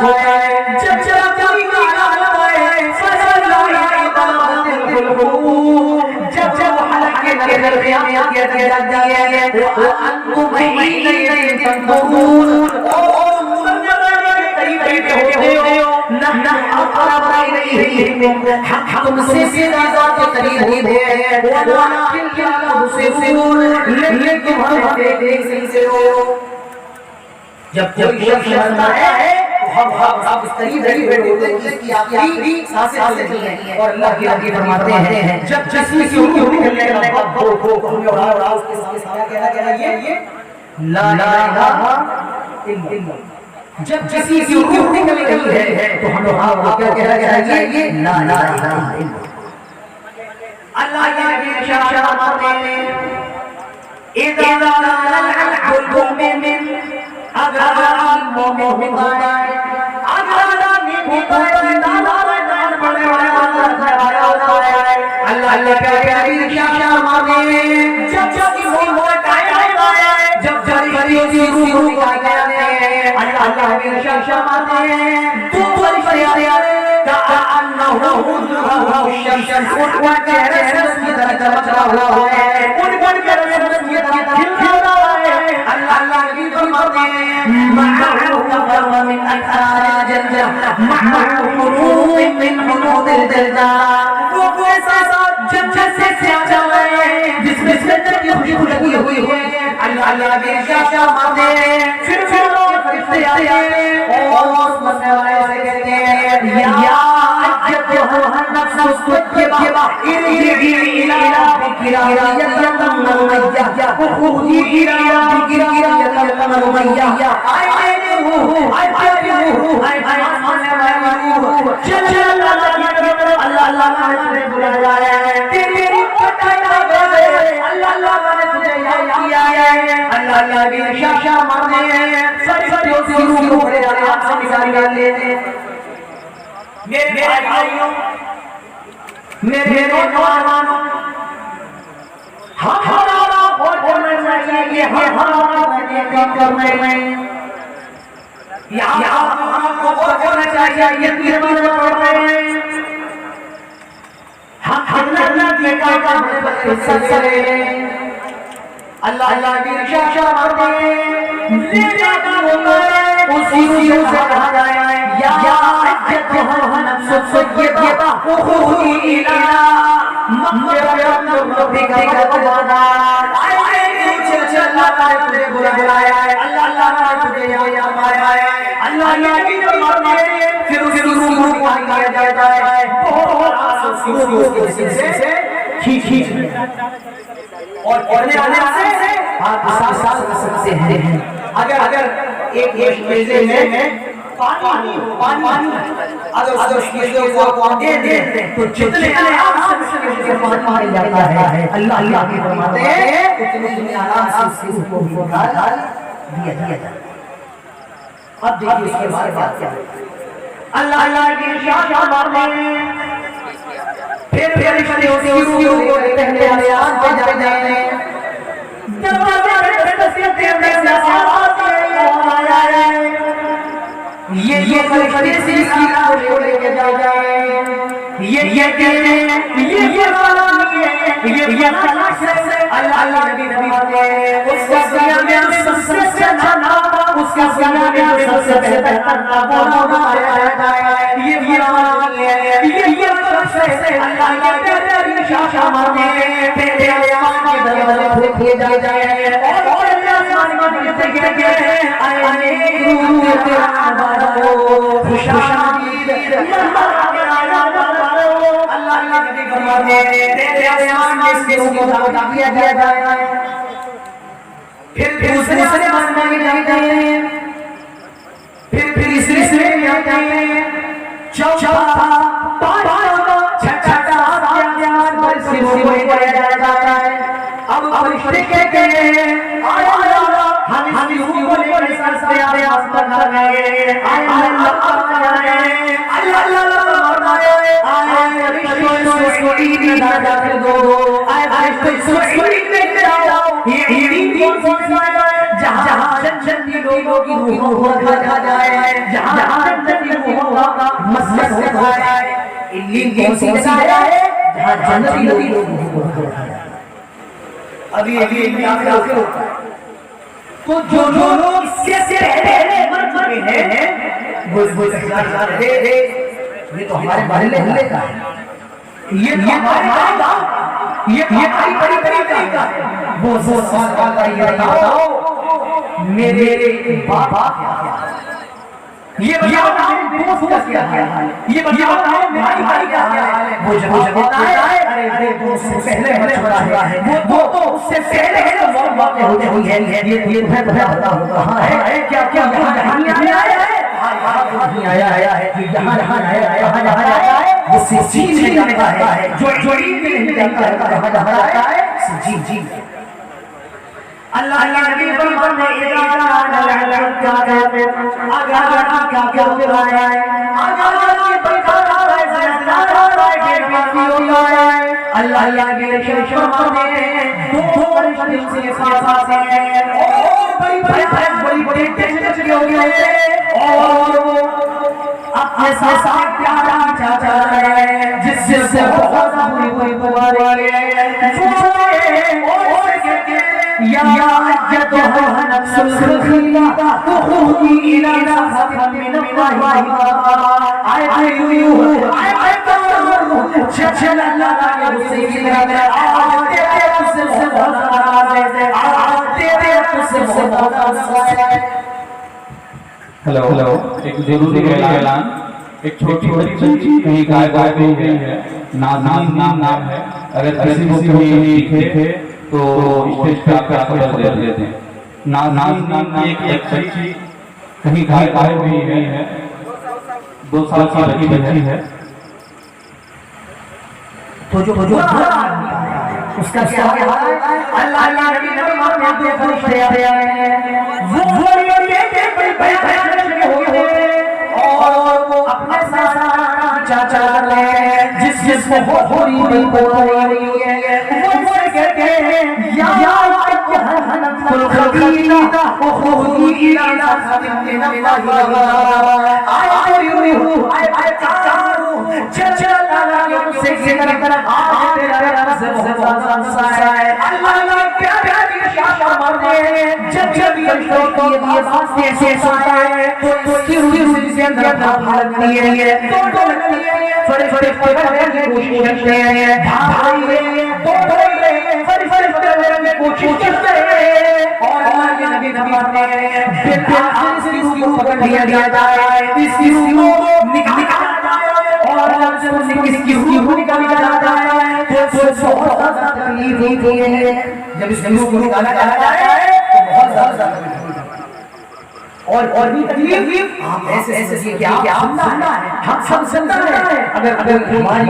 ہے جب جب کوئی گانا آتا ہے فضل عبادت القلوب جب جب حلقے کے درمیان کیا جاتا ہے وانتم حینئذ تنظرون اقرب الیہ منکم تم سے زیادہ قریب ہے ولکن لا تبصرون لیکن ہم دیکھ سکتے ہو جب کوئی شخص مرتا ہے تو ہم اس قریب بیٹھے ہوتے ہیں جس کی آخری سانسیں چل رہی ہیں اور اللہ کی آگے فرماتے ہیں جب جسم کی روح نکلنے کا وقت ہو ہمیں اڑا اس کے سامنے کہنا یہ لا الہ الا اللہ جب کسی کی روح نکل گئی ہے تو ہم کیا کہنا چاہیے لا الہ الا اللہ کے نبی ارشاد فرماتے ہیں اذا كان العبد المؤمن اگر المؤمن اللہ کے نبی ارشاد فرماتے ہیں جب کی روح نکال گیا اللہ کے ارشاد فرماتے ہیں تو فرشتے کأنه الشمس وكان الشمس کی طرح چمک رہا ہے ان بڑھ کر الشمس کی طرح کھل رہا ہے اللہ کی فرماتے ہیں معه من أنهار الجنة معه حدود من حدود الجنة وہ ایسا جنت سے سیاہ ہے جس میں جنت کی خوشبو لگی ہوئی ہے اللہ کے ارشاد فرماتے ہیں پھر فرشتے آتے ہیں اور اس مرنے والے سے کہتے ہیں یا أيتها النفس الطيبة ارجعي إلى ربك راضية مرضية اخرجي إلى ربك راضية مرضية اللہ نے بلایا ہے تیری اللہ نے تجھے کیا ہے اللہ کی ارشاد فرماتے ہیں فرشتوں کی روح کو بڑے آرام سے نکال لیتے ہیں میرے بھائیوں میرے نوجوانوں ہمارا ہونا چاہیے کہ ہمارا کام کرنے میں یہاں ہم کو ہونا چاہیے یہ پڑھ رہے ہیں ہم اللہ کی کام کرے اللہ کی ارشاد فرماتے ہیں اسی روح سے کہا جایا ہے یا أيتها النفس الطيبة اخرجي إلى مغفرة من ربك ورضوان اللہ نے بلایا ہے اللہ نے تجھے فرمایا ہے اللہ نے فرمایا ہے پھر اس روح کو نکالا جاتا ہے بہت آسان روح سے کھینچ اور پڑھنے والے سے آپ آسان کر سکتے ہیں اگر ایک میزے میں پانی اگر اس میزے کو آپ دے دیں تو جتنے آرام سے پانی جاتا ہے اللہ کی فرماتے ہیں اتنے آرام سے اس کو نکال دیا جاتا ہے اب دیکھیے اس کے بات کیا ہے اللہ کی ارشاد فرماتے ہیں پھر فرشتے اس کی روح کو پہلے آسمان پہ جاتے ہیں دروازے پہ دستک دیتے ہیں آواز آیا ہے یہ فرشتے سے اس کی روح کو لے کے جائے یہ کہتے ہیں یہ والا یہ خلاص سے اللہ نبی فرماتے ہیں اس کا دنیا میں سب سے اچھا نام اس کا دنیا میں سب سے بہتر نام آیا ہے یہ والا یہ فرشتے سے اللہ کے پیارے ارشاد فرماتے ہیں تیرے آسمان کے دروازے کھول دیے جائیں اور آسمان کے دروازے کہتے ہیں اے روح تیرا بارو خوش آمدید اللہ کے فرماتے ہیں تیرے آسمان کے روح کو دعوت دیا جائے پھر دوسرے آسمان میں جاتے ہیں پھر تیسرے میں آتے ہیں چوتھا پانچواں چھٹا آسمان پر سے روح کو لے جاتا ہے اب فرشتے کہتے ہیں ہم اس روح کو لے کر سر سے آسمان پر گئے اللہ فرشتوں کو عید میں داخل دو فرشتوں کو عید میں جاؤ یہ عید کون سی ہے جہاں جنت جنتی لوگوں کی روحوں کو رکھا جائے، جہاں جنتی روحوں کا مسجد ہوتا ہے، علین کون سی جگہ ہے جہاں جنتی لوگوں کو رکھا جائے۔ ابھی آخر ہوتا ہے تو جو لوگ اس سے پہلے مر چکے ہیں وہ کہا رہے یہ تو ہمارے محلے کا ہے، یہ ہمارے گاؤں، یہ ہماری بڑی کا ہے۔ وہ سوال کا یہ بتاؤ میرے باپ یہ بتاؤ دوست کا کیا حال ہے، یہ بتاؤ بھائی کا کیا حال ہے۔ وہ جواب دیتا ہے ارے وہ اس سے پہلے مر چکا ہے، وہ تو اس سے پہلے ہے موت واقع ہوئی ہے۔ یہ تمہیں پتا ہوگا کہاں ہے، کیا یہاں نہیں آیا ہے، یہاں آیا ہے وہ سجین میں جاتا ہے، جو علم میں نہیں جاتا ہے کہاں جاتا ہے سجین۔ اللہ کے نبی فرماتے ہیں اگر کیا ہوتا ہے اگر بڑھتا ہے اللہ کے شیخ فرماتے ہیں دو رشتے سے ساتھ ہیں اور بڑی ٹینشن ہو گئے اور وہ اپنے ساتھ پیارا چاچا ہے جس سے بہت بڑی بیماری ہے اور کہتے یا اجتها نفس الخليقة تخرجي إلى سخط من الله آئے چل اللہ کا مسیح ہلو ایک ضروری اعلان، ایک چھوٹی بچی کہیں غائب ہو گئی ہے، نازنین نام ہے، اگر کسی کو کہیں دکھے تو اسٹیج پہ آپ کا خبر دے دیں۔ نازنین نام کی ایک بچی کہیں غائب ہوئی ہے، 2 سال کی بچی ہے۔ تو جو اس کا کیا حال ہے اللہ نبی فرماتے ہیں فرشتے آتے ہیں وہ اور وہ اپنے ساتھ چاچا لے جس میں بڑی بیماری ہے وہ کہتے ہیں یا الخليقة اخرجي إلى سخط من الله آئے چارو چل اللہ سے ذکر کر آتے رہا سے بہت ہے اللہ پیاری شاہ مرنے جب یہ بات سے سنتا ہے تو اس کی روح سے اندر بھاگتی ہے تو لگتی ہے فرشتے پکڑنے کی کوشش کرتے ہیں بھائی فرشتے کوشش کرتے ہیں اور اللہ کے نبی فرماتے ہیں بالآخر اس کی روح کو پکڑ لیا جائے، اس کی روح کو نکالا جائے اور جب اس کی روح کو نکالا جاتا ہے تو بہت زیادہ تکلیف ہوتی ہے۔ جب اس کی روح کو نکالا جاتا ہے تو بہت زیادہ تکلیف ہوتی ہے اور بھی تکلیف ہم ایسے کہ ہم سننا ہے، ہم سب سننا ہے۔ اگر ہماری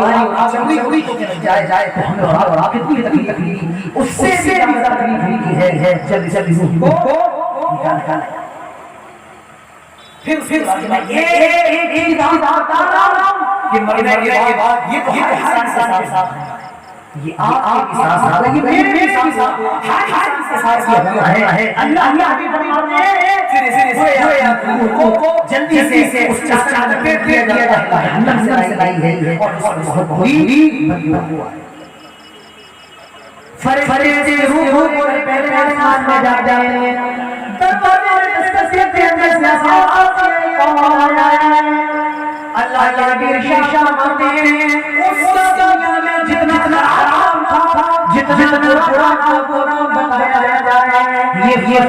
چمڑی ہوئی تو جائے تو ہمیں اور کتنی تکلیف ہوگی، اس سے بھی زیادہ تکلیف ہوتی ہے جلدی روح کو نکالنا۔ پھر ایک بات بتا رہا ہوں کہ مرنے کے بعد یہ تو ہر انسان کے ساتھ ہے، یہ آپ کے ساتھ ہے، یہ میرے کے ساتھ ہے، ہر کے ساتھ ہے۔ اللہ بھی فرماتے ہیں پھر کو جلدی سے اس چادر پہ دیا جاتا ہے، اللہ سے لائی ہے اور بہت بڑی بدبو ہے۔ فرشتے روح کو پہلے آسمان میں جا جائے دروازے دستک دیتے اللہ کے نبی شیشہ مانتے ہیں اس دنیا میں جتنا حرام تھا جتنا برا بتایا جائے یہ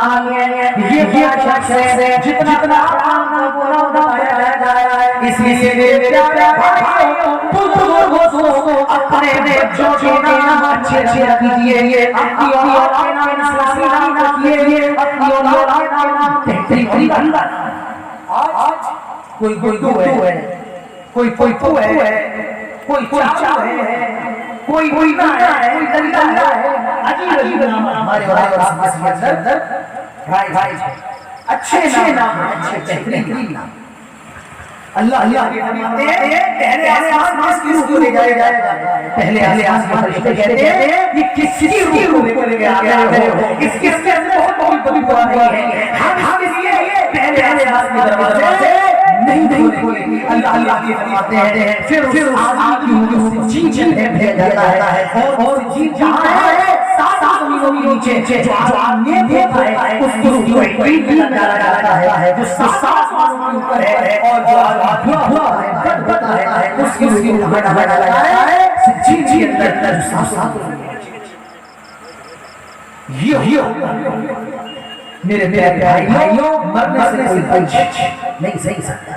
آگے یہ شخص ہے جتنا حرام برا بتایا جائے۔ اس لیے میرے پیارے بھائیوں بزرگوں اپنے بچوں کے نام اچھے رکھیے، اپنی اولاد کے نام اسلامی نام رکھیے، اپنی اولاد کے نام بہترین بننا۔ آج کوئی گردو ہے، کوئی پو ہے، کوئی چاچا ہے، کوئی نا ہے، کوئی دلدلہ ہے، عجیب نام ہمارے اور آپ کے اندر رائج ہے، اچھے نام ہیں، اچھے بہترین نام۔ اللہ فرماتے ہیں پہلے آسمان کس کو لے جائے گا؟ پہلے آسمان فرشتے کہتے ہیں یہ کس کی روح کو لے کے آ گئے ہو؟ اس کے اندر بہت بڑی بات ہے، ہم اس لیے پہلے آسمان کے دروازے نہیں کھولے۔ اللہ فرماتے ہیں پھر اس آدمی کی روح جی بھیجا جاتا ہے اور جی جہاں ہے سات زمینوں کے نیچے جو آدمی دیکھتا ہے اس کی روح کو ایک ڈالا جاتا ہے جو سات آسمانوں کے اوپر ہے، اور جو آدمی ہوا ہے بدبتا ہے اس کی روح کو ڈالا جاتا ہے جی اندر سات یہ میرے بھائیوں مرنے سے کوئی بچ نہیں سہی سکتا،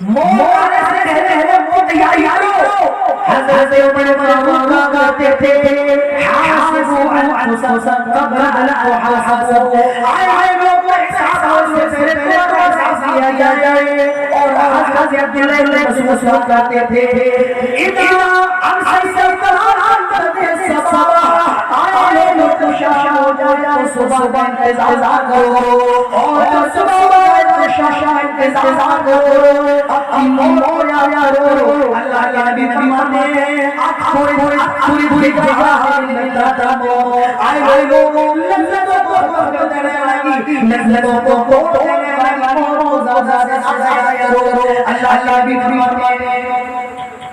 موت آنے سے کہتے ہیں موت تیاری کرو۔ حضرت عمر فاروق کہتے تھے حاسبوا انفسکم قبل ان تحاسبوا، آئے لوگ کو احساس سے پہلے کیا جائے۔ اور حضرت عبداللہ بن مسعود کہتے تھے اذا امسیت الصباح، آئے لوگ کو شام ہو جائے صبح کا انتظار کرو، اور صبح کا انتظار کرو، اپنی مولا یارو۔ اللہ کے نبی فرماتے ہیں پوری جگہ لذت مو، آئے لوگوں لذتوں کو دینے والی، لذتوں کو دینے والی روزہ سے کرو۔ اللہ بھی فرماتے ہیں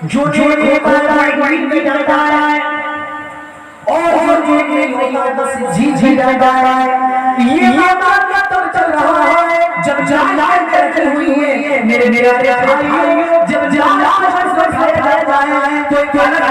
جو بھی جاتا ہے اور جو جی جاتا ہے، یہ بات تب چل رہا ہے جب جلال کرتے ہوئے میرے بھائیوں جب جلال کھایا جاتا ہے تو الگ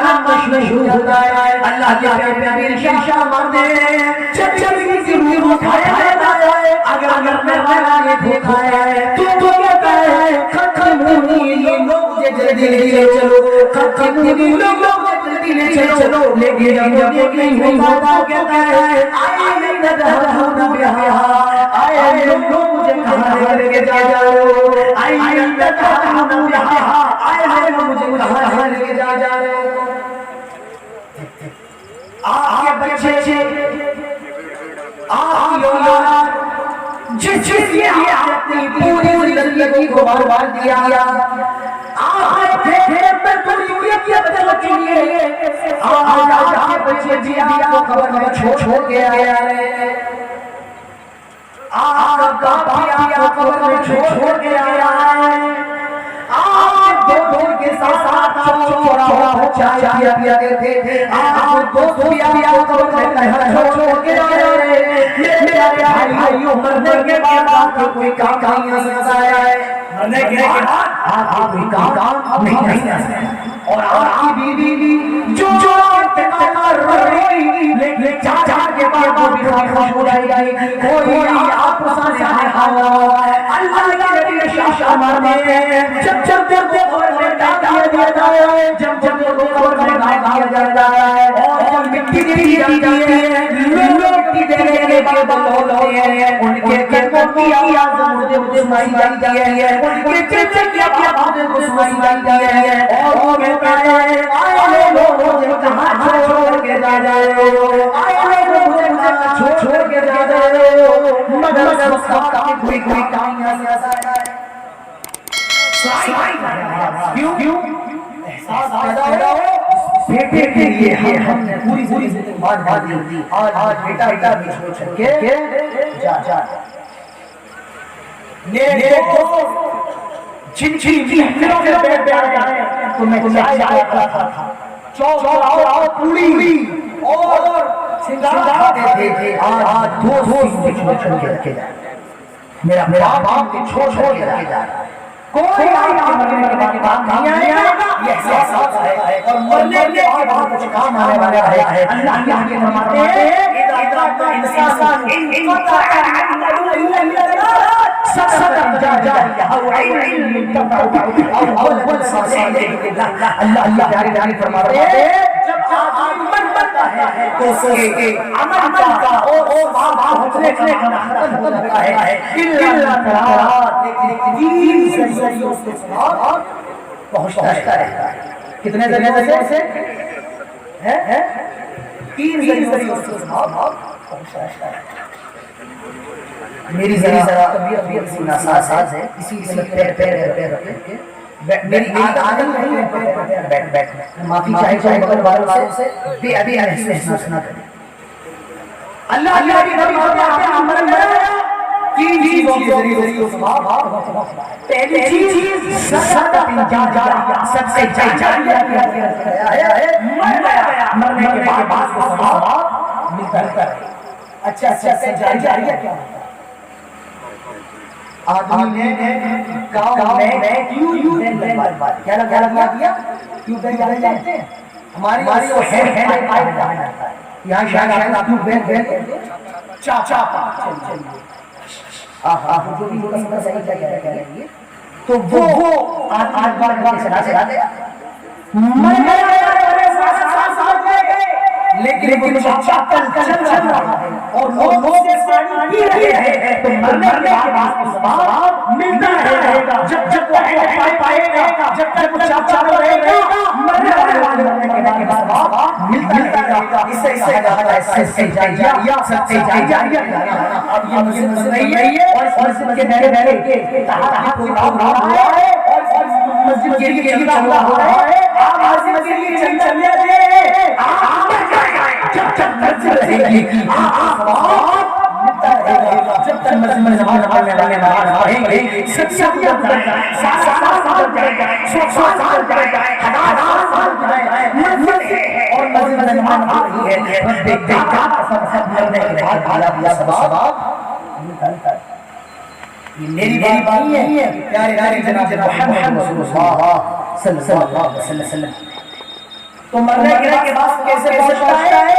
مشہور ہوتا ہے۔ اللہ کے پیارے شیشہ مانتے ہیں جب کسی روح کو کھایا جاتا ہے، اگر میں نے دیکھا ہے تو کہتا ہے ختمونی لوگ جلدی لے چلو، ختمونی لوگ جلدی لے چلو، لیکن جب نہیں ہوتا کہتا ہے آئے ندہون بہا، آئے لوگ مجھے کہاں لے کے جا جاؤ، آئے ندہون بہا، آئے لوگ مجھے کہاں لے کے جا جاؤ۔ آپ کے بچے آپ کی اولاد جس نے اپنی پوری زندگی کو برباد کیا، آپ دیکھیں میں پوری قیامت کے لیے آج بچے جی آپ کو خبر میں چھوڑ کے آیا ہے، آپ کا باپ آپ کو خبر میں چھوڑ کے آیا ہے، آپ دو کے ساتھ چوراہا ہو چاہیے پیاتے تھے، آپ دوست بھی آپ کو چھوڑ کے آیا ہے۔ میرے بھائیوں مرنے کے بعد آپ کو کوئی کام نہیں آ سکتا ہے، مرنے کے بعد آپ کوئی کام نہیں آ سکتا، اور آپ کی بیوی جو انتقال کر رہی لیکن چار کے بعد وہ بھی خوش ہو جائے گی، کوئی آپ کو ساتھ اللہ کے نبی شاشا مارتے ہیں جب قبر میں ڈال دیا جاتا ہے، جب قبر میں ڈال دیا جاتا ہے اور جب مٹی دی جاتی ہے، لوگ مٹی دینے کے بعد ہوتے ہیں ان کے قدموں کی آواز مجھے سنائی جاتی ہے، ان کے چہرے کی آواز مجھے سنائی جاتی ہے، اور وہ کہتا ہے آئے لوگ مجھے کہاں چھوڑ کے جا رہے ہو، آئے لوگ مجھے کہاں چھوڑ کے جا رہے ہو، مگر اس کا کوئی کام نہیں آ سکتا ہے۔ کیوں احساس پیدا ہو بیٹے کے لیے ہم نے پوری زندگی بعد دی، آج بیٹا بھی چھوڑ کے جا میرے دوست جن محفلوں کے بیٹھ جائیں تو میں چائے کھاتا تھا، چوراؤ پوری اور سنگار کھاتے تھے، آج دوست چھوڑ کے جائیں، میرا باپ کو چھوڑ کے جا رہا ہے، کوئی آپ کے مرنے کے بعد نہیں آئے گا، یہ احساس ہے، اور مرنے کے بعد کچھ کام آنے والا ہے۔ اللہ کے حکم فرماتے ہیں اذا انسان انقطع اللہ پیاری فرماتے ہیں جب آدمی مرتا ہے تو اس کے عمل کا اور پہنچنے کا ختم ہو جاتا ہے، اللہ تعالیٰ دین سے اس کے ساتھ پہنچتا رہتا ہے۔ کتنے ذریعے سے ہے؟ تین ذریعے سے اس کے ساتھ پہنچتا رہتا ہے۔ میری ذرا طبیعت سی ناساز ہے، اسی لیے پیر رکھے میری عادت نہیں ہے بیٹھ معافی چاہے بغل والوں سے بے ابھی محسوس نہ کریں۔ اللہ کی نبی فرماتے ہیں عمل میں تین چیزوں کے ذریعے اس کو ثواب، پہلی چیز صدقہ جاریہ، صدقہ جاریہ ہے، مرنے کے بعد اس کو ثواب ملتا ہے۔ اچھا صدقہ جاریہ کیا ہوتا ہے؟ آدمی نے گاؤں میں کیوں کیا کیا کیوں جانتے ہیں؟ ہماری وہ یہاں شاید آپ چاچا تو وہ آج بار چلا دیا لیکن چاچا چل رہا ہے اور لوگ پی رہے ہیں تو مرنے کے بعد ثواب ملتا رہے گا۔ جب وہ پائے گا، جب وہ چاچا رہے گا، مرنے کے بعد ثواب ملتا رہے گا۔ اسے کہا ہے صدقہ جاریہ، صدقہ جاریہ۔ اب یہ مسجد بن رہی ہے اور مسجد کے دائرے تحت کوئی کام ہو رہا ہے اور مسجد کے لیے چل رہا ہے۔ آپ مسجد کے لیے چلنے دیں، جب مسجد رہے گی ملتا رہے گا۔ جب تک مسجد میں نماز پڑھیں گے، سب جائے گا، 7 سال جائے گا، 100 سال جائے گا، 1000 سال جائے گا، مسجد ہے اور مسجد میں نماز پڑھ رہی ہے، بس دیکھتے سب مرنے کے بعد ثواب ملتا ہے۔ یہ میری بات نہیں ہے، پیارے جناب محمد رسول اللہ صلی اللہ علیہ وسلم۔ تو مرنے کے بعد کیسے پہنچتا ہے؟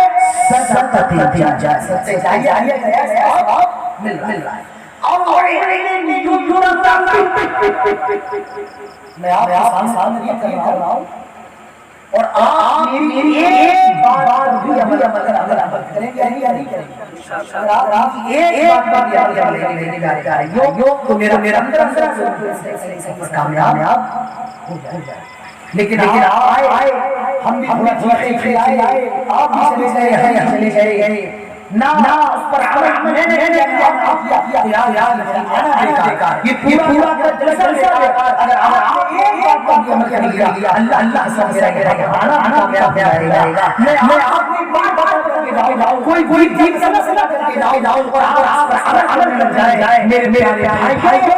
صدقہ جاریہ مل رہا ہے۔ میں آپ سامنے یہ کر رہا ہوں اور آپ میری ایک بات بھی عمل کریں گے یا نہیں کریں گے؟ اگر آپ ایک بات بھی عمل کریں گے تو میرا اندر کامیاب ہو جائے گا۔ لیکن آئے ہم بھی تھوڑا آئے، آپ بھی چلے گئے نہ اس پر عمل میں نے کیا یہ پورا جلسہ بیکار۔ اگر آپ ایک بات پر بھی عمل کر لیا، اللہ سب میرا کامیاب رہے گا۔ میں آپ کو کوئی بات کر کے جاؤں، کوئی دین کا مسئلہ کر کے جاؤں اور آپ عمل کر جائے، میرے بھائی کو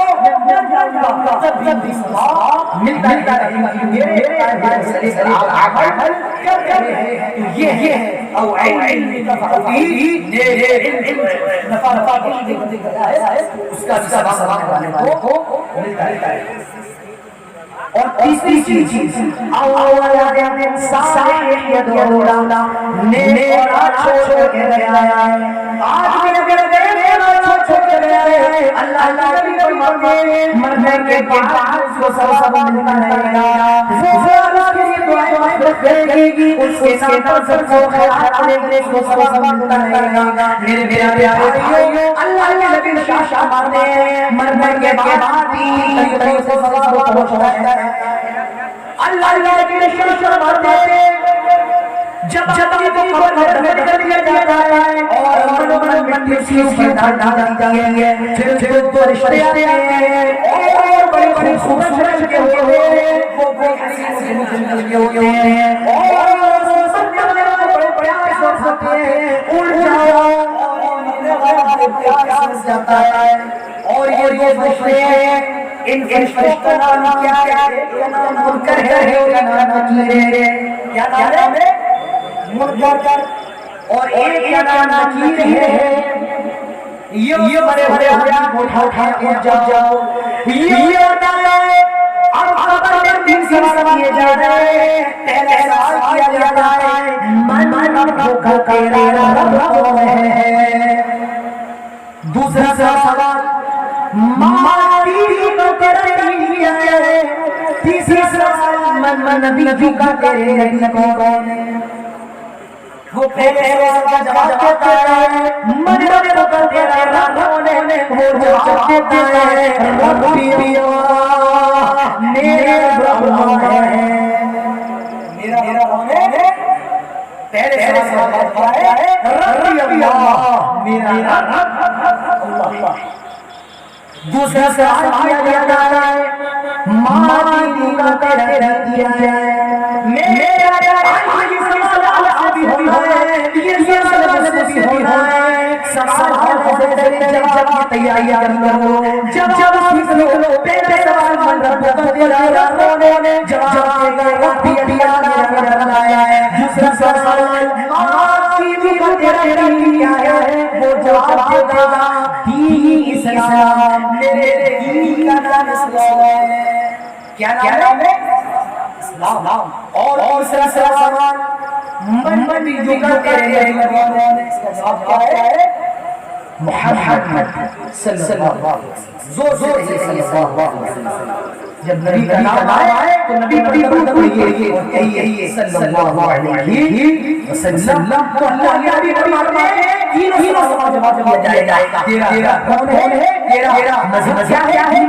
ملتا رہے گا۔ میرے عمل کر رہے ہیں، یہ ہے او علم تفقی نفع اس کا ثواب کرنے والے کو ملتا ہے۔ اور تیسری چیز اولاد صالح یدعو له، نیک اولاد چھوڑ کے گیا ہے۔ آج بھی اگر نیک اولاد چھوڑ کے گیا ہے، اللہ نبی فرماتے ہیں مرنے کے بعد اس کو ثواب ملتا رہے گا۔ وہ اولاد کی دعائیں کرے گی، اس کے نام پر کو خیرات کرے گی، اس کو ثواب ملتا رہے گا۔ میرے پیارے بھائیو، اللہ کے نبی نشان فرماتے ہیں مرنے کے بعد بھی طریقے سے ثواب پہنچتا ہے۔ اللہ کے نشان فرماتے ہیں جب آدمی کو قبر میں دفن کیا جاتا ہے اور مٹی اسی پر ڈال دی جاتی ہے، پھر دو رشتے آتے ہیں اور بڑے خوبصورت کے ہوتے ہیں، وہ بڑے حسین کے ہوتے ہیں اور سب بڑے پیار ہوتے ہیں۔ اڑ جاؤ اور مرنے والا پیار سے جاتا ہے اور یہ رشتے ہیں، ان فرشتوں کا نام کیا ہے؟ ایک کا نام منکر ہے، ایک کا نام نکیر ہے۔ کیا نام ہے؟ منکر اور ایک کا نام نکیر ہے۔ یہ بڑے ہو اٹھا کے جاؤ، یہ ہوتا ہے اب قبر میں دن سوال کیے جا رہے ہیں، پہلے سوال کیا جاتا ہے من ربک تیرا رب کون ہے؟ دوسرا سوال ماں کا تیرا کیا ہے؟ تیسرا سوال من نبی کا تیرے نبی کون ہے؟ وہ پہلے سوال کا جواب دیتا ہے من ربک تیرا رب کون ہے؟ وہ جواب دیتا ہے ربی اللہ میرا رب کون ہے؟ میرا رب کون ہے؟ پہلے سوال کا جواب ہے ربی اللہ میرا رب اللہ۔ دوسرا سوال کیا جاتا ہے ماں کا تیرا دیا ہے میرا یہ سوال آپ بھی ہونا ہے یہ سوال بھی ہونا ہے سوال ہے جواب تیار کرو جواب نکلو پہلے سوال من رب کا تیرا رونے جواب دے گا رب دیا میرا بنایا ہے دوسرا سوال ماں کی کا تیرا دیا ہے وہ جواب دے گا دین اسلام میرے دین کا نام اسلام ہے کیا نام ہے اسلام اور تیسرا سوال من جو کا تیرے اس کا جواب کیا ہے محمد صلی اللہ علیہ وسلم زور سے صلی اللہ علیہ وسلم جب نبی کا نام آئے تو نبی یہ صلی اللہ علیہ وسلم تو اللہ کے نبی فرماتے ہیں تینوں سوال جواب دیا جائے گا تیرا کون ہے تیرا مذہب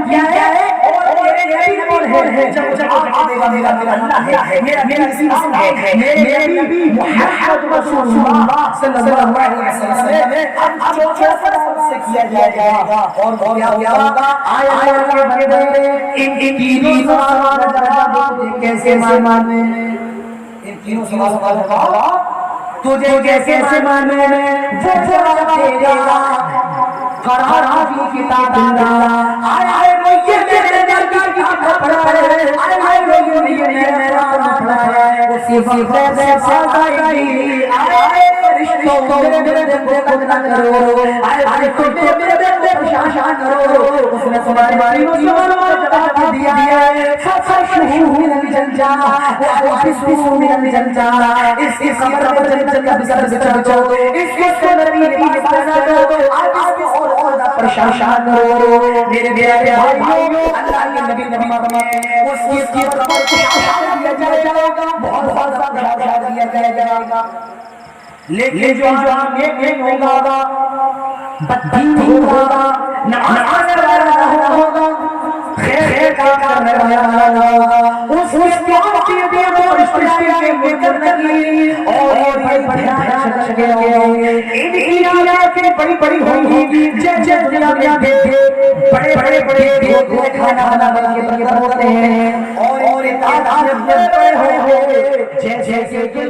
کیا ہے اور تیرے نبی کون ہے جب جواب دے گا میرا اللہ ہے میرا اسلام ہے میرے نبی محمد رسول اللہ صلی اللہ علیہ وسلم اب جو سے کیا جائے گا اور کیا ہوگا آیا اللہ بندے ان تینوں سوالوں کا جواب کیسے مانے ان تینوں سوالوں کا جواب تجھے کیسے مانے وہ جواب دے گا قرآن کی کتاب اللہ آئے وہ یہ میرے دل کی کتاب پڑھا ہے آئے وہ یہ میرا پڑھا ہے اسی وقت سے ساتھی آئے فرشتوں میرے دل کو قدر کرو آئے فرشتوں میرے دل کو شان کرو اس نے تمہاری سوالوں کا جواب دیا ہے فَفَشُّهُ مِنَ الْجَنَّةِ وَأَحْبِسُهُ مِنَ الْجَنَّةِ اس خبر پر جنت کا بسر بچو اس کو نبی نے بنا دو اور پریشان کرو میرے پیارے بھائیو اللہ کے نبی فرماتے اس کی خبر پر پریشان دیا جائے گا بہت زیادہ دیا جائے گا لیکن جو انجام نیک ہوگا بددین ہوگا نماز والا ہوگا خیر کا کرنے والا ہوگا اس کے دے وہ رشتے کے کرنے اور بڑے شخص کے ہوں ان کی آنکھیں بڑی ہوں گی جب دنیا میں بڑے کھانا بنا کے ہوتے ہیں اور اطاعت میں بڑے ہوئے جیسے کہ